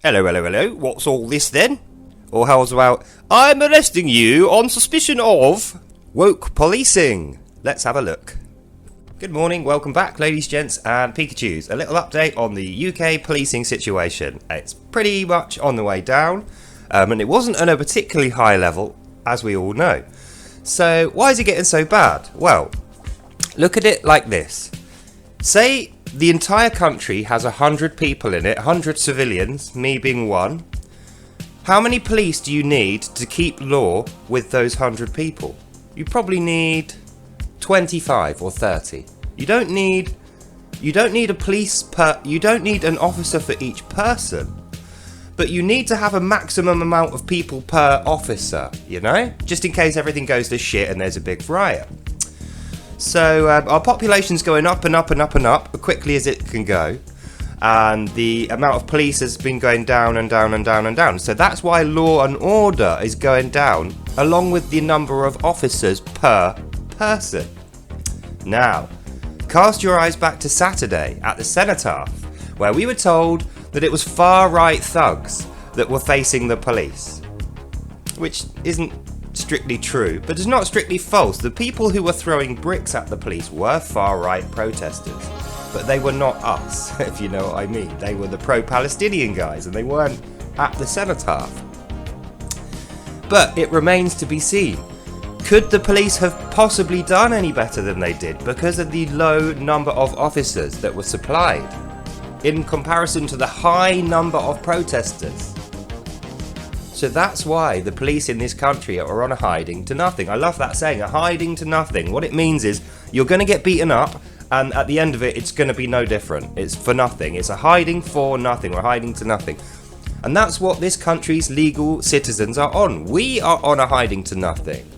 Hello, hello, hello. What's all this then? Or how's about, I'm arresting you on suspicion of woke policing. Let's have a look. Good morning, welcome back, ladies, gents, and Pikachus. A little update on the UK policing situation. It's pretty much on the way down, and it wasn't on a particularly high level, as we all know. So, why is it getting so bad? Well, look at it like this. Say the entire country has 100 people in it, 100 civilians, me being one. How many police do you need to keep law with those 100 people? You probably need 25 or 30. You don't need a police you don't need an officer for each person. But you need to have a maximum amount of people per officer, you know? Just in case everything goes to shit and there's a big riot. So our population's going up and up and up and up as quickly as it can go, and the amount of police has been going down and down and down and down. So that's why law and order is going down, along with the number of officers per person. Now, cast your eyes back to Saturday at the Cenotaph, where we were told that it was far-right thugs that were facing the police, which isn't strictly true, but it's not strictly false. The people who were throwing bricks at the police were far-right protesters, but they were not us, if you know what I mean. They were the pro-Palestinian guys, and they weren't at the Cenotaph. But it remains to be seen. Could the police have possibly done any better than they did because of the low number of officers that were supplied in comparison to the high number of protesters? So that's why the police in this country are on a hiding to nothing. I love that saying, a hiding to nothing. What it means is you're going to get beaten up, and at the end of it, it's going to be no different. It's for nothing. It's a hiding for nothing. We're hiding to nothing. And that's what this country's legal citizens are on. We are on a hiding to nothing.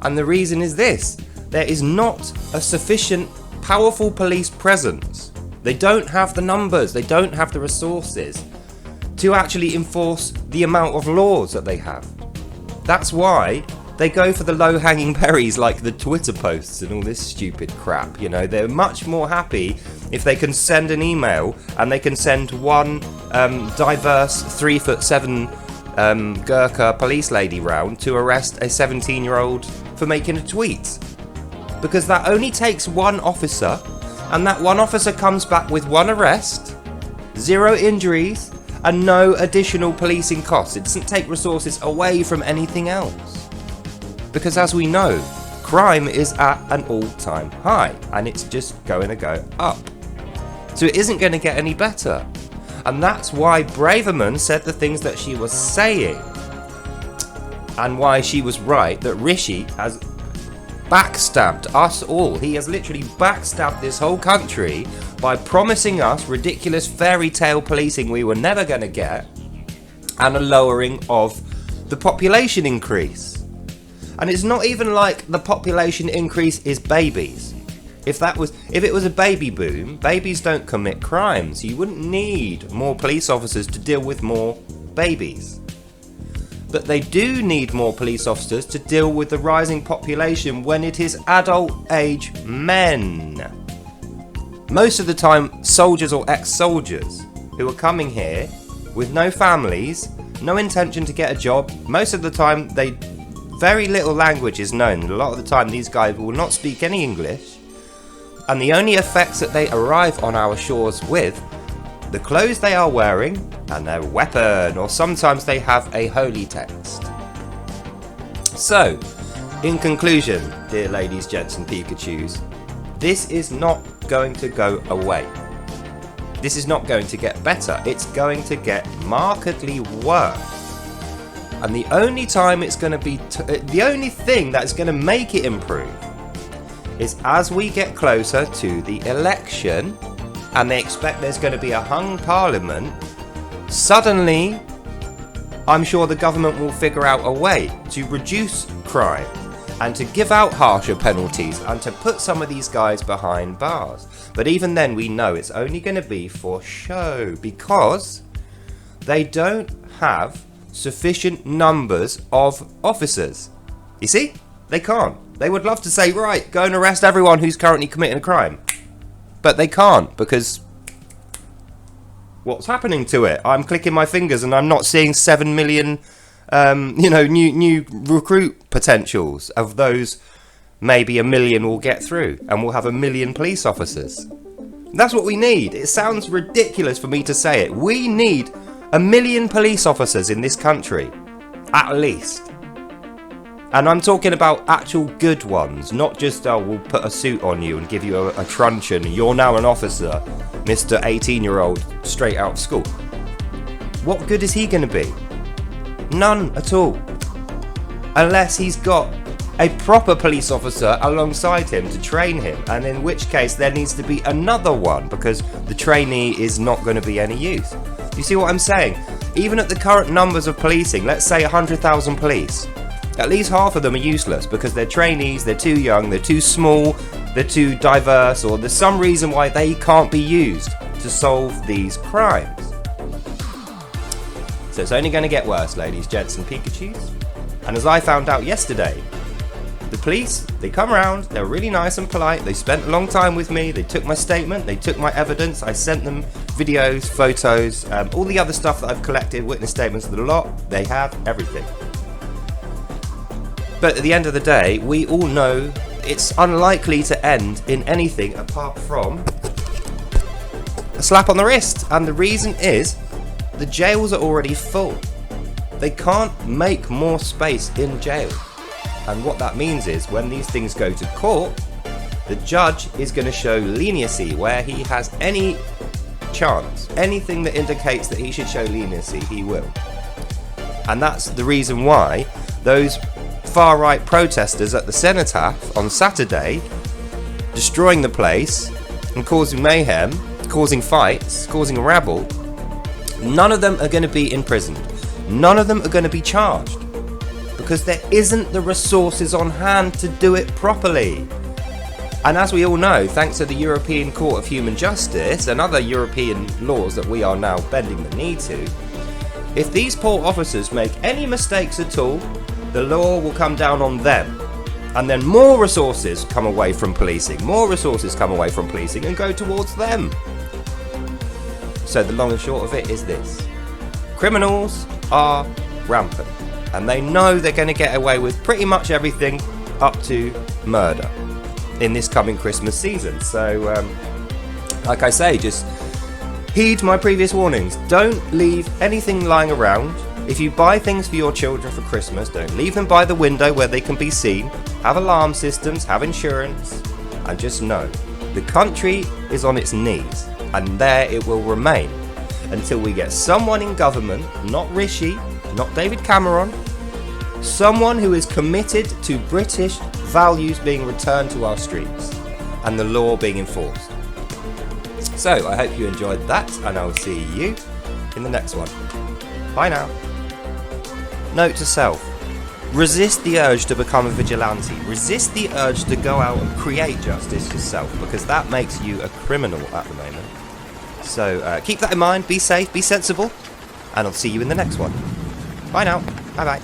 And the reason is this. There is not a sufficient powerful police presence. They don't have the numbers. They don't have the resources to actually enforce the amount of laws that they have. That's why they go for the low-hanging berries like the Twitter posts and all this stupid crap. You know, they're much more happy if they can send an email and they can send one diverse 3'7" Gurkha police lady round to arrest a 17-year-old for making a tweet. Because that only takes one officer, and that one officer comes back with one arrest, 0 injuries, and no additional policing costs. It doesn't take resources away from anything else. Because as we know, crime is at an all-time high, and it's just going to go up. So it isn't going to get any better. And that's why Braverman said the things that she was saying, and why she was right that Rishi has backstabbed us all. He has literally backstabbed this whole country by promising us ridiculous fairy tale policing we were never going to get, and a lowering of the population increase. And it's not even like the population increase is babies. If it was a baby boom, babies don't commit crimes. So you wouldn't need more police officers to deal with more babies. But they do need more police officers to deal with the rising population when it is adult age men. Most of the time, soldiers or ex-soldiers who are coming here with no families, no intention to get a job. Most of the time, very little language is known. A lot of the time, these guys will not speak any English. And the only effects that they arrive on our shores with, the clothes they are wearing and their weapon, or sometimes they have a holy text. So, in conclusion, dear ladies, gents and Pikachus, this is not going to go away. This is not going to get better. It's going to get markedly worse. And the only time it's going to be, the only thing that's going to make it improve is as we get closer to the election and they expect there's going to be a hung parliament, suddenly I'm sure the government will figure out a way to reduce crime and to give out harsher penalties and to put some of these guys behind bars. But even then we know it's only going to be for show because they don't have sufficient numbers of officers. You see? They can't. They would love to say, right, go and arrest everyone who's currently committing a crime. But they can't because what's happening to it. I'm clicking my fingers and I'm not seeing 7 million, new recruit potentials. Of those, maybe 1 million will get through, and we'll have 1 million police officers. That's what we need. It sounds ridiculous for me to say it. We need 1 million police officers in this country, at least. And I'm talking about actual good ones, not just, oh, we'll put a suit on you and give you a truncheon, you're now an officer, Mr. 18-year-old straight out of school. What good is he going to be? None at all. Unless he's got a proper police officer alongside him to train him, and in which case there needs to be another one, because the trainee is not going to be any use. You see what I'm saying? Even at the current numbers of policing, let's say 100,000 police, at least half of them are useless because they're trainees, they're too young, they're too small, they're too diverse, or there's some reason why they can't be used to solve these crimes. So it's only going to get worse, ladies, gents and Pikachus. And as I found out yesterday, the police, they come around, they're really nice and polite, they spent a long time with me, they took my statement, they took my evidence, I sent them videos, photos, all the other stuff that I've collected, witness statements, the lot, they have everything. But at the end of the day, we all know it's unlikely to end in anything apart from a slap on the wrist. And the reason is, the jails are already full. They can't make more space in jail. And what that means is, when these things go to court, the judge is going to show leniency where he has any chance. Anything that indicates that he should show leniency, he will. And that's the reason why those far-right protesters at the Cenotaph on Saturday, destroying the place and causing mayhem, causing fights, causing a rabble, none of them are going to be imprisoned. None of them are going to be charged because there isn't the resources on hand to do it properly. And as we all know, thanks to the European Court of Human Justice and other European laws that we are now bending the knee to, if these poor officers make any mistakes at all, the law will come down on them. And then more resources come away from policing. More resources come away from policing and go towards them. So the long and short of it is this. Criminals are rampant. And they know they're going to get away with pretty much everything up to murder in this coming Christmas season. So, like I say, just heed my previous warnings. Don't leave anything lying around. If you buy things for your children for Christmas, don't leave them by the window where they can be seen. Have alarm systems, have insurance, and just know the country is on its knees, and there it will remain until we get someone in government, not Rishi, not David Cameron, someone who is committed to British values being returned to our streets and the law being enforced. So I hope you enjoyed that, and I'll see you in the next one. Bye now. Note to self: resist the urge to become a vigilante. Resist the urge to go out and create justice yourself, because that makes you a criminal at the moment. So keep that in mind, be safe, be sensible, and I'll see you in the next one. Bye now. Bye bye.